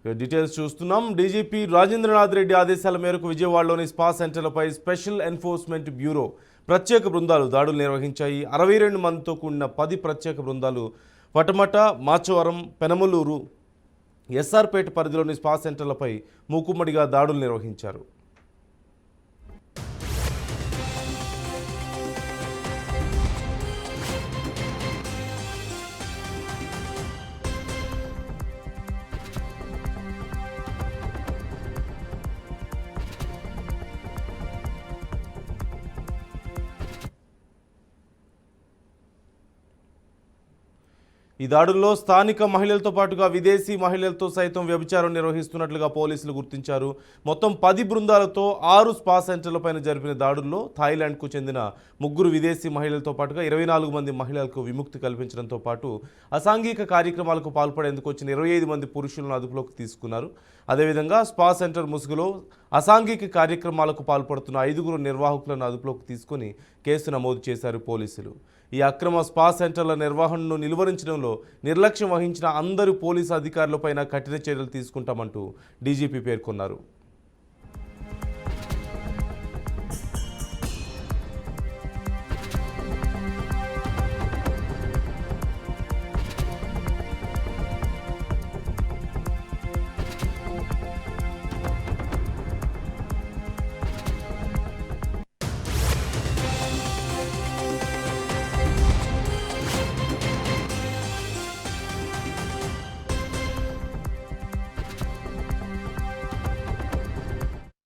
Details చూస్తున్నాం. DGP Rajendranath Reddy ఆదేశాల మేరకు విజయవాడలోని స్పా సెంటర్లపై స్పెషల్ ఎన్ఫోర్స్మెంట్ బ్యూరో ప్రత్యేక బృందాలు దాడులు నిర్వహించాయి. 62 మందితో కూడిన 10 ప్రత్యేక బృందాలు పటమట, మాచవరం, పెనమలూరు, ఎస్ఆర్పేట పరిధిలోని స్పా సెంటర్లపై మూకుమ్మడిగా దాడులు నిర్వహించారు. ఈ దాడుల్లో స్థానిక మహిళలతో పాటుగా విదేశీ మహిళలతో సైతం వ్యభిచారం నిర్వహిస్తున్నట్లుగా పోలీసులు గుర్తించారు. మొత్తం 10 బృందాలతో 6 స్పా సెంటర్లపైన జరిపిన దాడుల్లో థాయిలాండ్కు చెందిన 3 విదేశీ మహిళలతో పాటుగా 24 మంది మహిళలకు విముక్తి కల్పించడంతో పాటు అసాంఘిక కార్యక్రమాలకు పాల్పడేందుకు వచ్చిన 25 మంది పురుషులను అదుపులోకి తీసుకున్నారు. అదేవిధంగా స్పా సెంటర్ ముసుగులో అసాంఘిక కార్యక్రమాలకు పాల్పడుతున్న 5 నిర్వాహకులను అదుపులోకి తీసుకుని కేసు నమోదు చేశారు పోలీసులు. ఈ అక్రమ స్పా సెంటర్ల నిర్వహణను నిలువరించడంలో నిర్లక్ష్యం వహించిన అందరూ పోలీసు అధికారులపైన కఠిన చర్యలు తీసుకుంటామంటూ డీజీపీ పేర్కొన్నారు.